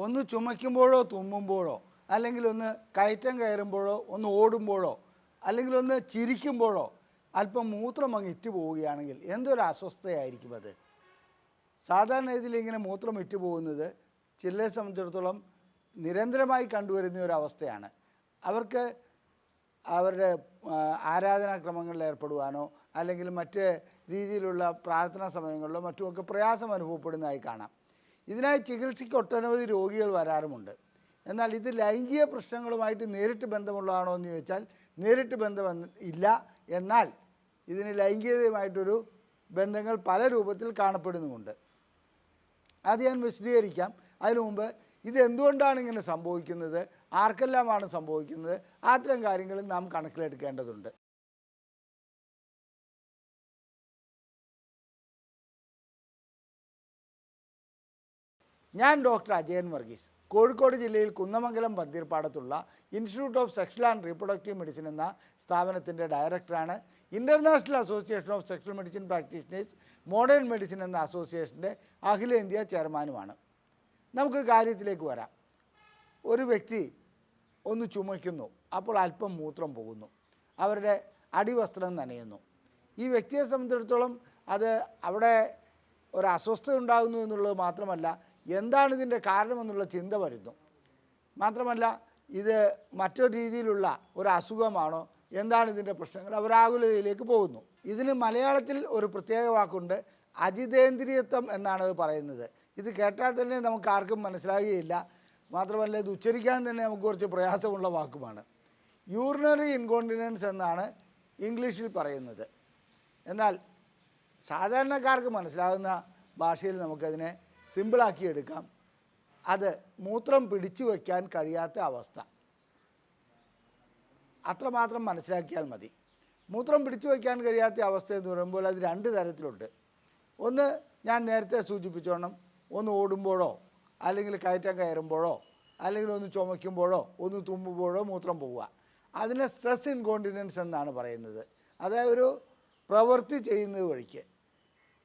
ഒന്ന് ചുമയ്ക്കുമ്പോഴോ തുമ്മുമ്പോഴോ അല്ലെങ്കിൽ ഒന്ന് കയറ്റം കയറുമ്പോഴോ ഒന്ന് ഓടുമ്പോഴോ അല്ലെങ്കിൽ ഒന്ന് ചിരിക്കുമ്പോഴോ അല്പം മൂത്രം അങ്ങ് ഇറ്റു പോവുകയാണെങ്കിൽ എന്തൊരു അസ്വസ്ഥയായിരിക്കും അത്. സാധാരണ ഇതിൽ ഇങ്ങനെ മൂത്രം ഇറ്റു പോകുന്നത് ചിലരെ സംബന്ധിച്ചിടത്തോളം നിരന്തരമായി കണ്ടുവരുന്ന ഒരു അവസ്ഥയാണ്. അവർക്ക് അവരുടെ ആരാധനാക്രമങ്ങളിൽ ഏർപ്പെടുവാനോ അല്ലെങ്കിൽ മറ്റ് രീതിയിലുള്ള പ്രാർത്ഥനാ സമയങ്ങളിലോ മറ്റുമൊക്കെ പ്രയാസം അനുഭവപ്പെടുന്നതായി കാണാം. ഇതിനായി ചികിത്സയ്ക്ക് ഒട്ടനവധി രോഗികൾ വരാറുമുണ്ട്. എന്നാൽ ഇത് ലൈംഗിക പ്രശ്നങ്ങളുമായിട്ട് നേരിട്ട് ബന്ധമുള്ളതാണോ എന്ന് ചോദിച്ചാൽ നേരിട്ട് ബന്ധം ഇല്ല. എന്നാൽ ഇതിന് ലൈംഗികതയുമായിട്ടൊരു ബന്ധങ്ങൾ പല രൂപത്തിൽ കാണപ്പെടുന്നുമുണ്ട്. അത് ഞാൻ വിശദീകരിക്കാം. അതിനു മുമ്പ് ഇത് എന്തുകൊണ്ടാണ് ഇങ്ങനെ സംഭവിക്കുന്നത്, ആർക്കെല്ലാമാണ് സംഭവിക്കുന്നത്, അത്തരം കാര്യങ്ങളും നാം കണക്കിലെടുക്കേണ്ടതുണ്ട്. ഞാൻ ഡോക്ടർ അജയൻ വർഗീസ്, കോഴിക്കോട് ജില്ലയിൽ കുന്നമംഗലം പന്തീർപ്പാടത്തുള്ള institute of sexual and reproductive medicine എന്ന സ്ഥാപനത്തിൻ്റെ ഡയറക്ടറാണ്. International association of sexual medicine practitioners modern medicine എന്ന അസോസിയേഷൻ്റെ അഖിലേന്ത്യാ ചെയർമാനുമാണ്. നമുക്ക് കാര്യത്തിലേക്ക് വരാം. ഒരു വ്യക്തി ഒന്ന് ചുമയ്ക്കുന്നു, അപ്പോൾ അല്പം മൂത്രം പോകുന്നു, അവരുടെ അടിവസ്ത്രം നനയുന്നു. ഈ വ്യക്തിയെ സംബന്ധിച്ചിടത്തോളം അത് അവിടെ ഒരു അസ്വസ്ഥത ഉണ്ടാകുന്നു എന്നുള്ളത് മാത്രമല്ല, എന്താണ് ഇതിൻ്റെ കാരണമെന്നുള്ള ചിന്ത വരുന്നു. മാത്രമല്ല ഇത് മറ്റൊരു രീതിയിലുള്ള ഒരു അസുഖമാണോ, എന്താണ് ഇതിൻ്റെ പ്രശ്നങ്ങൾ, അവർ ആകുലതയിലേക്ക് പോകുന്നു. ഇതിന് മലയാളത്തിൽ ഒരു പ്രത്യേക വാക്കുണ്ട്, അജിതേന്ദ്രിയത്വം എന്നാണ് അത് പറയുന്നത്. ഇത് കേട്ടാൽ തന്നെ നമുക്ക് ആർക്കും മനസ്സിലാകുകയില്ല. മാത്രമല്ല ഇത് ഉച്ചരിക്കാൻ തന്നെ നമുക്ക് കുറച്ച് പ്രയാസമുള്ള വാക്കുമാണ്. യൂറിനറി ഇൻകോണ്ടിനൻസ് എന്നാണ് ഇംഗ്ലീഷിൽ പറയുന്നത്. എന്നാൽ സാധാരണക്കാർക്ക് മനസ്സിലാകുന്ന ഭാഷയിൽ നമുക്കതിനെ സിമ്പിളാക്കി എടുക്കാം. അത് മൂത്രം പിടിച്ചു വയ്ക്കാൻ കഴിയാത്ത അവസ്ഥ. അത്രമാത്രം മനസ്സിലാക്കിയാൽ മതി. മൂത്രം പിടിച്ചു വയ്ക്കാൻ കഴിയാത്ത അവസ്ഥ എന്ന് പറയുമ്പോൾ അത് രണ്ട് തരത്തിലുണ്ട്. ഒന്ന് ഞാൻ നേരത്തെ സൂചിപ്പിച്ചോണം, ഒന്ന് ഓടുമ്പോഴോ അല്ലെങ്കിൽ കയറ്റം കയറുമ്പോഴോ അല്ലെങ്കിൽ ഒന്ന് ചുമയ്ക്കുമ്പോഴോ ഒന്ന് തുമ്മുമ്പോഴോ മൂത്രം പോവുക. അതിനെ സ്ട്രെസ് ഇൻകോണ്ടിനൻസ് എന്നാണ് പറയുന്നത്. അതായത് ഒരു പ്രവൃത്തി ചെയ്യുന്നത് വഴിക്ക്.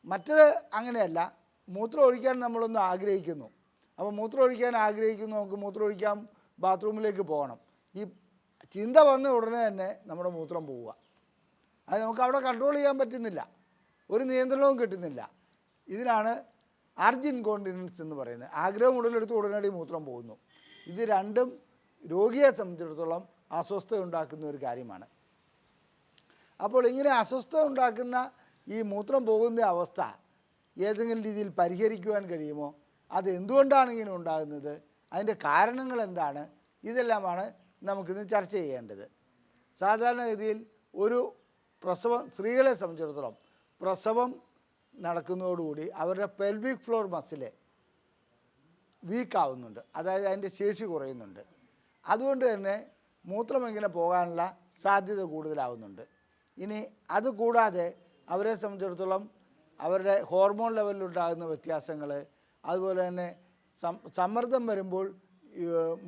മറ്റത് അങ്ങനെയല്ല. മൂത്രം ഒഴിക്കാൻ നമ്മളൊന്ന് ആഗ്രഹിക്കുന്നു. അപ്പോൾ മൂത്രം ഒഴിക്കാൻ ആഗ്രഹിക്കുന്നു, നമുക്ക് മൂത്രം ഒഴിക്കാൻ ബാത്റൂമിലേക്ക് പോകണം. ഈ ചിന്ത വന്ന ഉടനെ തന്നെ നമ്മുടെ മൂത്രം പോവുക. അത് നമുക്ക് അവിടെ കൺട്രോൾ ചെയ്യാൻ പറ്റുന്നില്ല, ഒരു നിയന്ത്രണവും കിട്ടുന്നില്ല. ഇതിനാണ് അർജ് ഇൻകോണ്ടിനൻസ് എന്ന് പറയുന്നത്. ആഗ്രഹം ഉടലെടുത്ത് ഉടനടി മൂത്രം പോകുന്നു. ഇത് രണ്ടും രോഗിയെ സംബന്ധിച്ചിടത്തോളം അസ്വസ്ഥത ഉണ്ടാക്കുന്ന ഒരു കാര്യമാണ്. അപ്പോൾ ഇങ്ങനെ അസ്വസ്ഥത ഉണ്ടാക്കുന്ന ഈ മൂത്രം പോകുന്ന അവസ്ഥ ഏതെങ്കിലും രീതിയിൽ പരിഹരിക്കുവാൻ കഴിയുമോ, അത് എന്തുകൊണ്ടാണ് ഇങ്ങനെ ഉണ്ടാകുന്നത്, അതിൻ്റെ കാരണങ്ങൾ എന്താണ്, ഇതെല്ലാമാണ് നമുക്കിന്ന് ചർച്ച ചെയ്യേണ്ടത്. സാധാരണഗതിയിൽ ഒരു സ്ത്രീകളെ സംബന്ധിച്ചിടത്തോളം പ്രസവം നടക്കുന്നതോടുകൂടി അവരുടെ പെൽവിക് ഫ്ലോർ മസിൽ വീക്കാവുന്നുണ്ട്, അതായത് അതിൻ്റെ ശേഷി കുറയുന്നുണ്ട്. അതുകൊണ്ട് തന്നെ മൂത്രം ഇങ്ങനെ പോകാനുള്ള സാധ്യത കൂടുതലാവുന്നുണ്ട്. ഇനി അതുകൂടാതെ അവരെ സംബന്ധിച്ചിടത്തോളം അവരുടെ ഹോർമോൺ ലെവലിലുണ്ടാകുന്ന വ്യത്യാസങ്ങൾ, അതുപോലെ തന്നെ സമ്മർദ്ദം വരുമ്പോൾ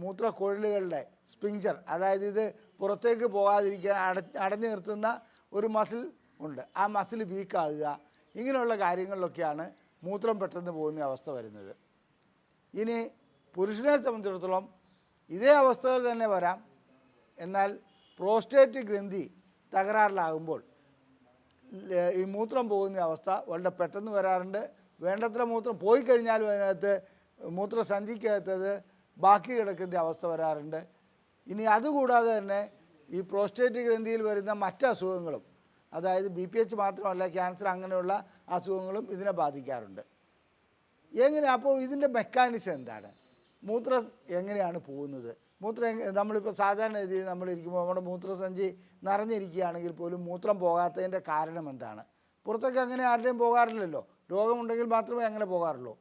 മൂത്രക്കുഴലുകളുടെ സ്പിഞ്ചർ, അതായത് ഇത് പുറത്തേക്ക് പോകാതിരിക്കാൻ അടഞ്ഞു നിർത്തുന്ന ഒരു മസിൽ ഉണ്ട്, ആ മസിൽ വീക്കാകുക, ഇങ്ങനെയുള്ള കാര്യങ്ങളിലൊക്കെയാണ് മൂത്രം പെട്ടെന്ന് പോകുന്ന അവസ്ഥ വരുന്നത്. ഇനി പുരുഷനെ സംബന്ധിച്ചിടത്തോളം ഇതേ അവസ്ഥകൾ തന്നെ വരാം. എന്നാൽ പ്രോസ്റ്റേറ്റ് ഗ്രന്ഥി തകരാറിലാകുമ്പോൾ ഈ മൂത്രം പോകുന്ന അവസ്ഥ വളരെ പെട്ടെന്ന് വരാറുണ്ട്. വേണ്ടത്ര മൂത്രം പോയി കഴിഞ്ഞാലും അതിനകത്ത് മൂത്രസഞ്ചിക്കകത്തത് ബാക്കി കിടക്കുന്ന അവസ്ഥ വരാറുണ്ട്. ഇനി അതുകൂടാതെ തന്നെ ഈ പ്രോസ്റ്റേറ്റ് ഗ്രന്ഥിയിൽ വരുന്ന മറ്റ് അസുഖങ്ങളും, അതായത് BPH മാത്രമല്ല ക്യാൻസർ, അങ്ങനെയുള്ള അസുഖങ്ങളും ഇതിനെ ബാധിക്കാറുണ്ട്. അപ്പോൾ ഇതിൻ്റെ മെക്കാനിസം എന്താണ്, മൂത്രം എങ്ങനെയാണ് പോകുന്നത്, നമ്മളിപ്പോൾ സാധാരണ രീതിയിൽ നമ്മളിരിക്കുമ്പോൾ നമ്മുടെ മൂത്രസഞ്ചി നിറഞ്ഞിരിക്കുകയാണെങ്കിൽ പോലും മൂത്രം പോകാത്തതിൻ്റെ കാരണം എന്താണ്? പുറത്തൊക്കെ അങ്ങനെ ആരുടെയും പോകാറില്ലല്ലോ, രോഗമുണ്ടെങ്കിൽ മാത്രമേ അങ്ങനെ പോകാറുള്ളൂ.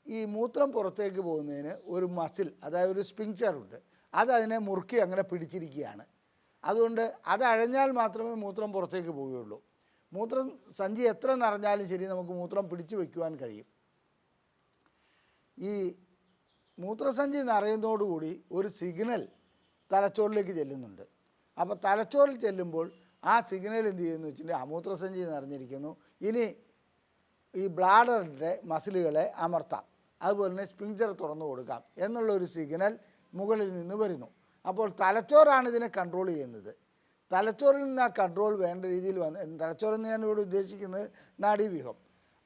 ഈ മൂത്രം പുറത്തേക്ക് പോകുന്നതിന് ഒരു മസിൽ, അതായത് ഒരു സ്പിങ്ചറുണ്ട്, അതിനെ മുറുക്കി അങ്ങനെ പിടിച്ചിരിക്കുകയാണ്. അതുകൊണ്ട് അത് അഴഞ്ഞാൽ മാത്രമേ മൂത്രം പുറത്തേക്ക് പോവുകയുള്ളൂ. മൂത്രം സഞ്ചി എത്ര നിറഞ്ഞാലും ശരി നമുക്ക് മൂത്രം പിടിച്ചു വയ്ക്കുവാൻ കഴിയും. ഈ മൂത്രസഞ്ചി നിറയുന്നതോടുകൂടി ഒരു സിഗ്നൽ തലച്ചോറിലേക്ക് ചെല്ലുന്നുണ്ട്. അപ്പോൾ തലച്ചോറിൽ ചെല്ലുമ്പോൾ ആ സിഗ്നൽ എന്ത് ചെയ്യുന്നു വെച്ചിട്ടുണ്ടെങ്കിൽ മൂത്രസഞ്ചി നിറഞ്ഞിരിക്കുന്നു, ഇനി ഈ ബ്ലാഡറിൻ്റെ മസിലുകളെ അമർത്താം, അതുപോലെ തന്നെ സ്പിഞ്ചർ തുറന്നു കൊടുക്കാം എന്നുള്ളൊരു സിഗ്നൽ മുകളിൽ നിന്ന് വരുന്നു. അപ്പോൾ തലച്ചോറാണ് ഇതിനെ കൺട്രോൾ ചെയ്യുന്നത്. തലച്ചോറിൽ നിന്ന് ആ കൺട്രോൾ വേണ്ട രീതിയിൽ തലച്ചോറെന്ന് ഞാൻ ഇവിടെ ഉദ്ദേശിക്കുന്നത് നാഡീവ്യൂഹം,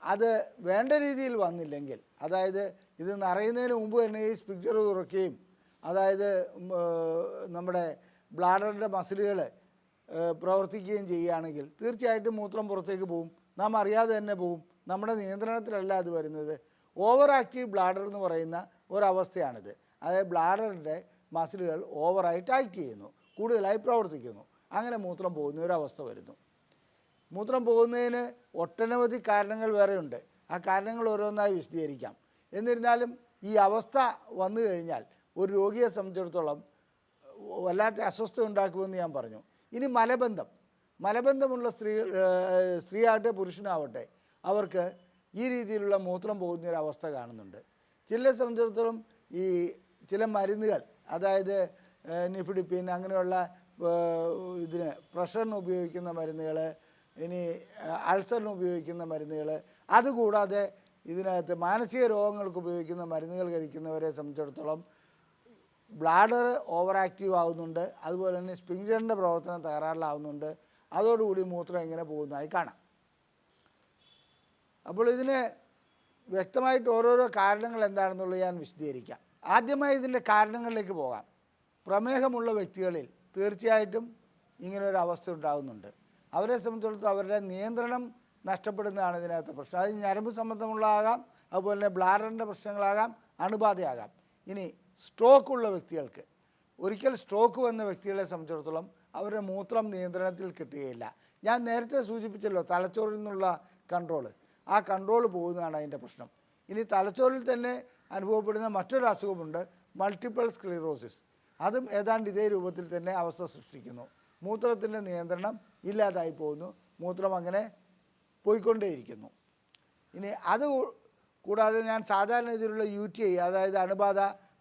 അത് വേണ്ട രീതിയിൽ വന്നില്ലെങ്കിൽ, അതായത് ഇത് നിറയുന്നതിന് മുമ്പ് തന്നെ ഈ സ്പിഞ്ചർ തുറക്കുകയും അതായത് നമ്മുടെ ബ്ലാഡറിൻ്റെ മസിലുകൾ പ്രവർത്തിക്കുകയും ചെയ്യുകയാണെങ്കിൽ തീർച്ചയായിട്ടും മൂത്രം പുറത്തേക്ക് പോകും. നാം അറിയാതെ തന്നെ പോകും. നമ്മുടെ നിയന്ത്രണത്തിലല്ല അത് വരുന്നത്. ഓവർ ആക്റ്റീവ് ബ്ലാഡർ എന്ന് പറയുന്ന ഒരവസ്ഥയാണിത്. അതായത് ബ്ലാഡറിൻ്റെ മസിലുകൾ ഓവറായിട്ട് ആക്ട് ചെയ്യുന്നു, കൂടുതലായി പ്രവർത്തിക്കുന്നു. അങ്ങനെ മൂത്രം പോകുന്ന ഒരവസ്ഥ വരുന്നു. മൂത്രം പോകുന്നതിന് ഒട്ടനവധി കാരണങ്ങൾ വേറെയുണ്ട്. ആ കാരണങ്ങൾ ഓരോന്നായി വിശദീകരിക്കാം. എന്നിരുന്നാലും ഈ അവസ്ഥ വന്നു കഴിഞ്ഞാൽ ഒരു രോഗിയെ സംബന്ധിച്ചിടത്തോളം വല്ലാത്ത അസ്വസ്ഥത ഉണ്ടാക്കുമെന്ന് ഞാൻ പറഞ്ഞു. ഇനി മലബന്ധമുള്ള സ്ത്രീയാവട്ടെ പുരുഷനാവട്ടെ അവർക്ക് ഈ രീതിയിലുള്ള മൂത്രം പോകുന്നൊരവസ്ഥ കാണുന്നുണ്ട്. ചിലരെ സംബന്ധിച്ചിടത്തോളം ഈ ചില മരുന്നുകൾ, അതായത് നിഫിഡിപ്പിൻ അങ്ങനെയുള്ള ഇതിന് പ്രഷറിന് ഉപയോഗിക്കുന്ന മരുന്നുകൾ, ഇനി അൾസറിന് ഉപയോഗിക്കുന്ന മരുന്നുകൾ, അതുകൂടാതെ ഇതിനകത്ത് മാനസിക രോഗങ്ങൾക്ക് ഉപയോഗിക്കുന്ന മരുന്നുകൾ കഴിക്കുന്നവരെ സംബന്ധിച്ചിടത്തോളം ബ്ലാഡർ ഓവർ ആക്റ്റീവ് ആവുന്നുണ്ട്. അതുപോലെ തന്നെ സ്പിഞ്ചറിൻ്റെ പ്രവർത്തനം തകരാറിലാവുന്നുണ്ട്. അതോടുകൂടി മൂത്രം ഇങ്ങനെ പോകുന്നതായി കാണാം. അപ്പോൾ ഇതിന് വ്യക്തമായിട്ട് ഓരോരോ കാരണങ്ങൾ എന്താണെന്നുള്ളത് ഞാൻ വിശദീകരിക്കാം. ആദ്യമായി ഇതിൻ്റെ കാരണങ്ങളിലേക്ക് പോകാം. പ്രമേഹമുള്ള വ്യക്തികളിൽ തീർച്ചയായിട്ടും ഇങ്ങനൊരു അവസ്ഥ ഉണ്ടാകുന്നുണ്ട്. അവരെ സംബന്ധിച്ചിടത്തോളം അവരുടെ നിയന്ത്രണം നഷ്ടപ്പെടുന്നതാണ് ഇതിനകത്ത് പ്രശ്നം. അത് ഞരമ്പ് സംബന്ധമുള്ളതാകാം, അതുപോലെ തന്നെ ബ്ലാഡറിൻ്റെ പ്രശ്നങ്ങളാകാം, അണുബാധയാകാം. ഇനി സ്ട്രോക്കുള്ള വ്യക്തികൾക്ക്, ഒരിക്കൽ സ്ട്രോക്ക് വന്ന വ്യക്തികളെ സംബന്ധിച്ചിടത്തോളം അവരുടെ മൂത്രം നിയന്ത്രണത്തിൽ കിട്ടുകയില്ല. ഞാൻ നേരത്തെ സൂചിപ്പിച്ചല്ലോ തലച്ചോറിൽ നിന്നുള്ള കൺട്രോൾ, ആ കൺട്രോൾ പോകുന്നതാണ് അതിൻ്റെ പ്രശ്നം. ഇനി തലച്ചോറിൽ തന്നെ അനുഭവപ്പെടുന്ന മറ്റൊരു അസുഖമുണ്ട്, മൾട്ടിപ്പിൾ സ്ക്ലീറോസിസ്. അതും ഏതാണ്ട് ഇതേ രൂപത്തിൽ തന്നെ അവസ്ഥ സൃഷ്ടിക്കുന്നു. മൂത്രത്തിൻ്റെ നിയന്ത്രണം ഇല്ലാതായി പോകുന്നു, മൂത്രം അങ്ങനെ പോയിക്കൊണ്ടേയിരിക്കുന്നു. ഇനി അത് കൂടാതെ ഞാൻ സാധാരണ ഇതിലുള്ള UTI, അതായത് അണുബാധ,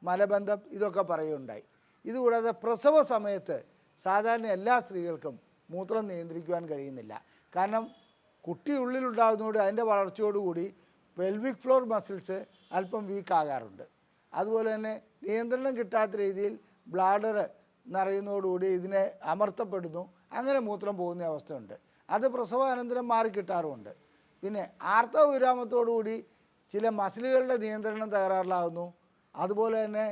മലബന്ധം, ഇതൊക്കെ പറയുകയുണ്ടായി. ഇതുകൂടാതെ പ്രസവ സമയത്ത് സാധാരണ എല്ലാ സ്ത്രീകൾക്കും മൂത്രം നിയന്ത്രിക്കുവാൻ കഴിയുന്നില്ല. കാരണം കുട്ടി ഉള്ളിലുണ്ടാകുന്നതോട് അതിൻ്റെ വളർച്ചയോടുകൂടി പെൽവിക് ഫ്ലോർ മസിൽസ് അല്പം വീക്കാകാറുണ്ട്. അതുപോലെ തന്നെ നിയന്ത്രണം കിട്ടാത്ത രീതിയിൽ ബ്ലാഡർ നിറയുന്നതോടുകൂടി ഇതിനെ അമർത്തപ്പെടുന്നു. അങ്ങനെ മൂത്രം പോകുന്ന അവസ്ഥയുണ്ട്. അത് പ്രസവാനന്തരം മാറിക്കിട്ടാറുമുണ്ട്. പിന്നെ ആർത്തവ വിരാമത്തോടുകൂടി ചില മസിലുകളുടെ നിയന്ത്രണം തകരാറിലാകുന്നു. അതുപോലെ തന്നെ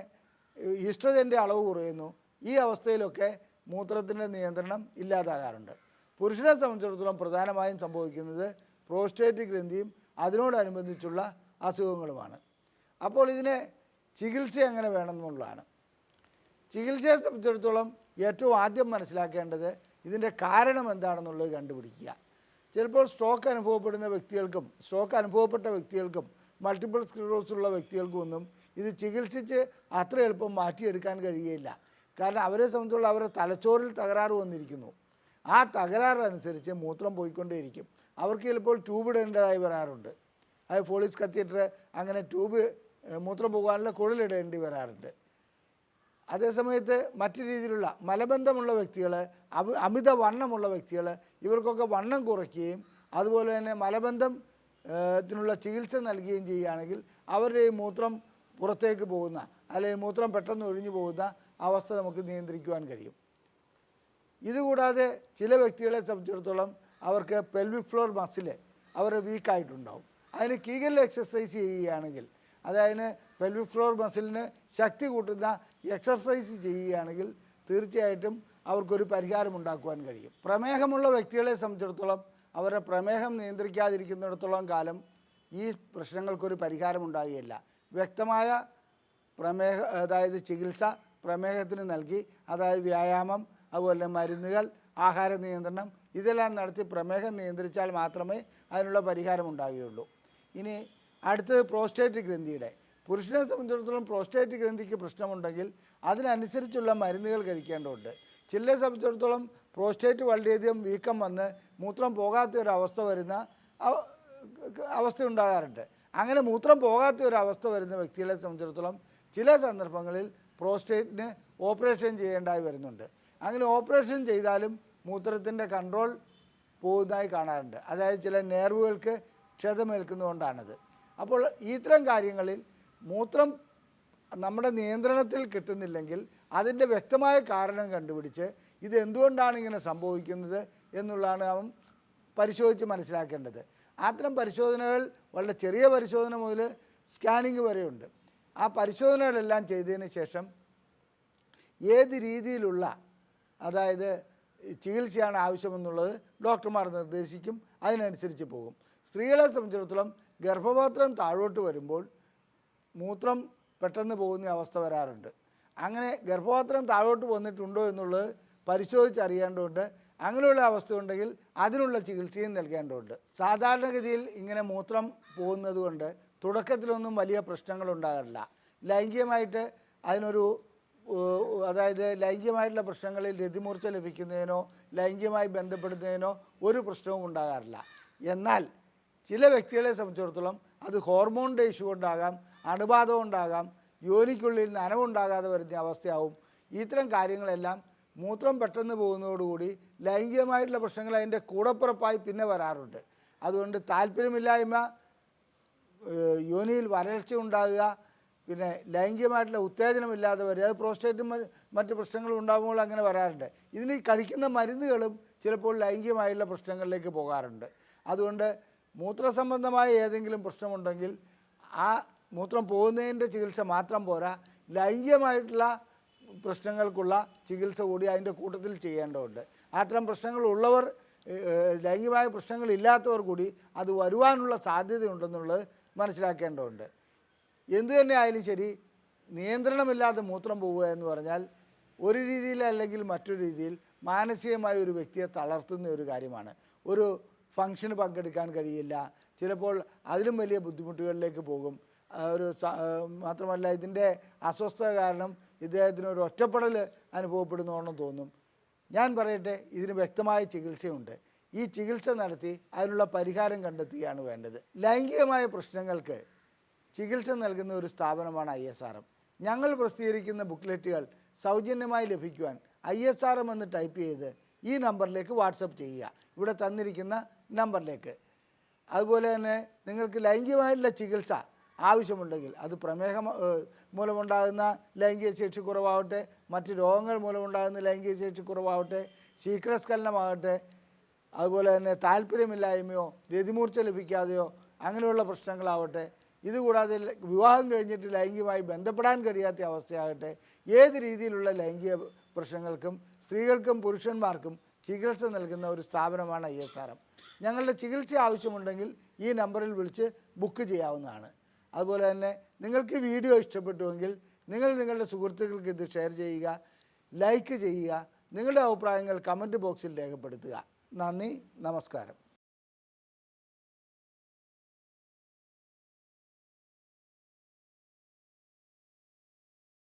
ഈസ്ട്രജൻ്റെ അളവ് കുറയുന്നു. ഈ അവസ്ഥയിലൊക്കെ മൂത്രത്തിൻ്റെ നിയന്ത്രണം ഇല്ലാതാകാറുണ്ട്. പുരുഷനെ സംബന്ധിച്ചിടത്തോളം പ്രധാനമായും സംഭവിക്കുന്നത് പ്രോസ്റ്റേറ്റ് ഗ്രന്ഥിയും അതിനോടനുബന്ധിച്ചുള്ള അസുഖങ്ങളുമാണ്. അപ്പോൾ ഇതിനെ ചികിത്സ എങ്ങനെ വേണമെന്നുള്ളതാണ്. ചികിത്സയെ സംബന്ധിച്ചിടത്തോളം ഏറ്റവും ആദ്യം മനസ്സിലാക്കേണ്ടത് ഇതിൻ്റെ കാരണം എന്താണെന്നുള്ളത് കണ്ടുപിടിക്കുക. ചിലപ്പോൾ സ്ട്രോക്ക് അനുഭവപ്പെട്ട വ്യക്തികൾക്കും മൾട്ടിപ്പിൾ സ്ക്ലീറോസിസ് ഉള്ള വ്യക്തികൾക്കും ഒന്നും ഇത് ചികിത്സിച്ച് അത്ര എളുപ്പം മാറ്റിയെടുക്കാൻ കഴിയുകയില്ല. കാരണം അവരെ സംബന്ധിച്ചുള്ള അവരുടെ തലച്ചോറിൽ തകരാറ് വന്നിരിക്കുന്നു. ആ തകരാറനുസരിച്ച് മൂത്രം പോയിക്കൊണ്ടേയിരിക്കും. അവർക്ക് ചിലപ്പോൾ ട്യൂബ് ഇടേണ്ടതായി വരാറുണ്ട്. അത് ഫോളിസ് കത്തീറ്റർ, അങ്ങനെ ട്യൂബ് മൂത്രം പോകാനുള്ള കുഴലിടേണ്ടി വരാറുണ്ട്. അതേസമയത്ത് മറ്റു രീതിയിലുള്ള മലബന്ധമുള്ള വ്യക്തികൾ, അമിത വണ്ണമുള്ള വ്യക്തികൾ, ഇവർക്കൊക്കെ വണ്ണം കുറയ്ക്കുകയും അതുപോലെ തന്നെ മലബന്ധത്തിനുള്ള ചികിത്സ നൽകുകയും ചെയ്യുകയാണെങ്കിൽ അവരുടെ ഈ മൂത്രം പുറത്തേക്ക് പോകുന്ന, അല്ലെങ്കിൽ മൂത്രം പെട്ടെന്ന് ഒഴിഞ്ഞു പോകുന്ന അവസ്ഥ നമുക്ക് നിയന്ത്രിക്കുവാൻ കഴിയും. ഇതുകൂടാതെ ചില വ്യക്തികളെ സംബന്ധിച്ചിടത്തോളം അവർക്ക് പെൽവിക് ഫ്ലോർ മസിൽ അവർ വീക്കായിട്ടുണ്ടാവും. അതിന് കീഗൽ എക്സസൈസ് ചെയ്യുകയാണെങ്കിൽ, അതായത് പെൽവിക് ഫ്ലോർ മസിലിന് ശക്തി കൂട്ടുന്ന എക്സർസൈസ് ചെയ്യുകയാണെങ്കിൽ തീർച്ചയായിട്ടും അവർക്കൊരു പരിഹാരം ഉണ്ടാക്കുവാൻ കഴിയും. പ്രമേഹമുള്ള വ്യക്തികളെ സംബന്ധിച്ചിടത്തോളം അവരുടെ പ്രമേഹം നിയന്ത്രിക്കാതിരിക്കുന്നിടത്തോളം കാലം ഈ പ്രശ്നങ്ങൾക്കൊരു പരിഹാരം ഉണ്ടാകുകയില്ല. വ്യക്തമായ അതായത് ചികിത്സ പ്രമേഹത്തിന് നൽകി, അതായത് വ്യായാമം, അതുപോലെ മരുന്നുകൾ, ആഹാര നിയന്ത്രണം, ഇതെല്ലാം നടത്തി പ്രമേഹം നിയന്ത്രിച്ചാൽ മാത്രമേ അതിനുള്ള പരിഹാരം ഉണ്ടാകുകയുള്ളൂ. ഇനി അടുത്തത് പ്രോസ്റ്റേറ്റ് ഗ്രന്ഥിയുടെ. പുരുഷനെ സംബന്ധിച്ചിടത്തോളം പ്രോസ്റ്റേറ്റ് ഗ്രന്ഥിക്ക് പ്രശ്നമുണ്ടെങ്കിൽ അതിനനുസരിച്ചുള്ള മരുന്നുകൾ കഴിക്കേണ്ടതുണ്ട്. ചിലരെ സംബന്ധിച്ചിടത്തോളം പ്രോസ്റ്റേറ്റ് വളരെയധികം വീക്കം വന്ന് മൂത്രം പോകാത്ത ഒരവസ്ഥ വരുന്ന അവസ്ഥ ഉണ്ടാകാറുണ്ട്. അങ്ങനെ മൂത്രം പോകാത്ത ഒരവസ്ഥ വരുന്ന വ്യക്തികളെ സംബന്ധിച്ചിടത്തോളം ചില സന്ദർഭങ്ങളിൽ പ്രോസ്റ്റേറ്റിന് ഓപ്പറേഷൻ ചെയ്യേണ്ടതായി വരുന്നുണ്ട്. അങ്ങനെ ഓപ്പറേഷൻ ചെയ്താലും മൂത്രത്തിൻ്റെ കൺട്രോൾ പോകുന്നതായി കാണാറുണ്ട്. അതായത് ചില നെർവുകൾക്ക് ക്ഷതമേൽക്കുന്നതുകൊണ്ടാണത്. അപ്പോൾ ഇത്തരം കാര്യങ്ങളിൽ മൂത്രം നമ്മുടെ നിയന്ത്രണത്തിൽ കിട്ടുന്നില്ലെങ്കിൽ അതിൻ്റെ വ്യക്തമായ കാരണം കണ്ടുപിടിച്ച് ഇത് എന്തുകൊണ്ടാണ് ഇങ്ങനെ സംഭവിക്കുന്നത് എന്നുള്ളതാണ് അവൻ പരിശോധിച്ച് മനസ്സിലാക്കേണ്ടത്. അത്തരം പരിശോധനകൾ വളരെ ചെറിയ പരിശോധന മുതൽ സ്കാനിങ് വരെയുണ്ട്. ആ പരിശോധനകളെല്ലാം ചെയ്തതിന് ശേഷം ഏത് രീതിയിലുള്ള അതായത് ചികിത്സയാണ് ആവശ്യമെന്നുള്ളത് ഡോക്ടർമാർ നിർദ്ദേശിക്കും, അതിനനുസരിച്ച് പോകും. സ്ത്രീകളെ സംബന്ധിച്ചിടത്തോളം ഗർഭപാത്രം താഴോട്ട് വരുമ്പോൾ മൂത്രം പെട്ടെന്ന് പോകുന്ന അവസ്ഥ വരാറുണ്ട്. അങ്ങനെ ഗർഭപാത്രം താഴോട്ട് വന്നിട്ടുണ്ടോ എന്നുള്ളത് പരിശോധിച്ചറിയേണ്ടതുണ്ട്. അങ്ങനെയുള്ള അവസ്ഥ ഉണ്ടെങ്കിൽ അതിനുള്ള ചികിത്സയും നൽകേണ്ടതുണ്ട്. സാധാരണഗതിയിൽ ഇങ്ങനെ മൂത്രം പോകുന്നത് കൊണ്ട് തുടക്കത്തിലൊന്നും വലിയ പ്രശ്നങ്ങളുണ്ടാകാറില്ല. ലൈംഗികമായിട്ട് അതിനൊരു അതായത് ലൈംഗികമായിട്ടുള്ള പ്രശ്നങ്ങളിൽ രതിമൂർച്ച ലഭിക്കുന്നതിനോ ലൈംഗികമായി ബന്ധപ്പെടുന്നതിനോ ഒരു പ്രശ്നവും ഉണ്ടാകാറില്ല. എന്നാൽ ചില വ്യക്തികളെ സംബന്ധിച്ചിടത്തോളം അത് ഹോർമോണിൻ്റെ ഇഷ്യൂ കൊണ്ടാകാം, അണുബാധ കൊണ്ടാകാം, യോനിക്കുള്ളിൽ നനവുണ്ടാകാതെ വരുന്ന അവസ്ഥയാവും. ഇത്തരം കാര്യങ്ങളെല്ലാം മൂത്രം പെട്ടെന്ന് പോകുന്നതോടുകൂടി ലൈംഗികമായിട്ടുള്ള പ്രശ്നങ്ങൾ അതിൻ്റെ കൂടപ്പിറപ്പായി പിന്നെ വരാറുണ്ട്. അതുകൊണ്ട് താല്പര്യമില്ലായ്മ, യോനിയിൽ വരൾച്ച ഉണ്ടാകുക, പിന്നെ ലൈംഗികമായിട്ടുള്ള ഉത്തേജനമില്ലാതെ വരിക, അത് പ്രോസ്റ്റേറ്റും മറ്റ് പ്രശ്നങ്ങളും ഉണ്ടാകുമ്പോൾ അങ്ങനെ വരാറുണ്ട്. ഇതിന് കഴിക്കുന്ന മരുന്നുകളും ചിലപ്പോൾ ലൈംഗികമായിട്ടുള്ള പ്രശ്നങ്ങളിലേക്ക് പോകാറുണ്ട്. അതുകൊണ്ട് മൂത്രസംബന്ധമായ ഏതെങ്കിലും പ്രശ്നമുണ്ടെങ്കിൽ ആ മൂത്രം പോകുന്നതിൻ്റെ ചികിത്സ മാത്രം പോരാ, ലൈംഗികമായിട്ടുള്ള പ്രശ്നങ്ങൾക്കുള്ള ചികിത്സ കൂടി അതിൻ്റെ കൂട്ടത്തിൽ ചെയ്യേണ്ടതുണ്ട്. അത്തരം പ്രശ്നങ്ങളുള്ളവർ, ലൈംഗികമായ പ്രശ്നങ്ങളില്ലാത്തവർ കൂടി അത് വരുവാനുള്ള സാധ്യതയുണ്ടെന്നുള്ളത് മനസ്സിലാക്കേണ്ടതുണ്ട്. എന്തു തന്നെ ആയാലും ശരി, നിയന്ത്രണമില്ലാതെ മൂത്രം പോവുക എന്ന് പറഞ്ഞാൽ ഒരു രീതിയിൽ അല്ലെങ്കിൽ മറ്റൊരു രീതിയിൽ മാനസികമായ ഒരു വ്യക്തിയെ തളർത്തുന്ന ഒരു കാര്യമാണ്. ഒരു ഫംഗ്ഷന് പങ്കെടുക്കാൻ കഴിയില്ല, ചിലപ്പോൾ അതിലും വലിയ ബുദ്ധിമുട്ടുകളിലേക്ക് പോകും. മാത്രമല്ല ഇതിൻ്റെ അസ്വസ്ഥത കാരണം ഇദ്ദേഹത്തിന് ഒരു ഒറ്റപ്പെടൽ അനുഭവപ്പെടുന്നോണം തോന്നും. ഞാൻ പറയട്ടെ, ഇതിന് വ്യക്തമായ ചികിത്സയുണ്ട്. ഈ ചികിത്സ നടത്തി അതിനുള്ള പരിഹാരം കണ്ടെത്തുകയാണ് വേണ്ടത്. ലൈംഗികമായ പ്രശ്നങ്ങൾക്ക് ചികിത്സ നൽകുന്ന ഒരു സ്ഥാപനമാണ് ISRM. ഞങ്ങൾ പ്രസിദ്ധീകരിക്കുന്ന ബുക്ക്ലെറ്റുകൾ സൗജന്യമായി ലഭിക്കുവാൻ ISRM എന്ന് ടൈപ്പ് ചെയ്ത് ഈ നമ്പറിലേക്ക് വാട്സപ്പ് ചെയ്യുക, ഇവിടെ തന്നിരിക്കുന്ന നമ്പറിലേക്ക്. അതുപോലെ തന്നെ നിങ്ങൾക്ക് ലൈംഗികമായിട്ടുള്ള ചികിത്സ ആവശ്യമുണ്ടെങ്കിൽ അത് പ്രമേഹം മൂലമുണ്ടാകുന്ന ലൈംഗിക ശേഷി കുറവാവട്ടെ, മറ്റ് രോഗങ്ങൾ മൂലമുണ്ടാകുന്ന ലൈംഗിക ശേഷി കുറവാവട്ടെ, ശീഘ്രസ്ഖലനമാകട്ടെ, അതുപോലെ തന്നെ താല്പര്യമില്ലായ്മയോ രതിമൂർച്ച ലഭിക്കാതെയോ അങ്ങനെയുള്ള പ്രശ്നങ്ങളാവട്ടെ, ഇതുകൂടാതെ വിവാഹം കഴിഞ്ഞിട്ട് ലൈംഗികമായി ബന്ധപ്പെടാൻ കഴിയാത്ത അവസ്ഥയാകട്ടെ, ഏത് രീതിയിലുള്ള ലൈംഗിക പ്രശ്നങ്ങൾക്കും സ്ത്രീകൾക്കും പുരുഷന്മാർക്കും ചികിത്സ നൽകുന്ന ഒരു സ്ഥാപനമാണ് ISRM. ഞങ്ങളുടെ ചികിത്സ ആവശ്യമുണ്ടെങ്കിൽ ഈ നമ്പറിൽ വിളിച്ച് ബുക്ക് ചെയ്യാവുന്നതാണ്. അതുപോലെ തന്നെ നിങ്ങൾക്ക് വീഡിയോ ഇഷ്ടപ്പെട്ടുവെങ്കിൽ നിങ്ങൾ നിങ്ങളുടെ സുഹൃത്തുക്കൾക്ക് ഇത് ഷെയർ ചെയ്യുക, ലൈക്ക് ചെയ്യുക, നിങ്ങളുടെ അഭിപ്രായങ്ങൾ കമൻറ്റ് ബോക്സിൽ രേഖപ്പെടുത്തുക. നന്ദി, നമസ്കാരം.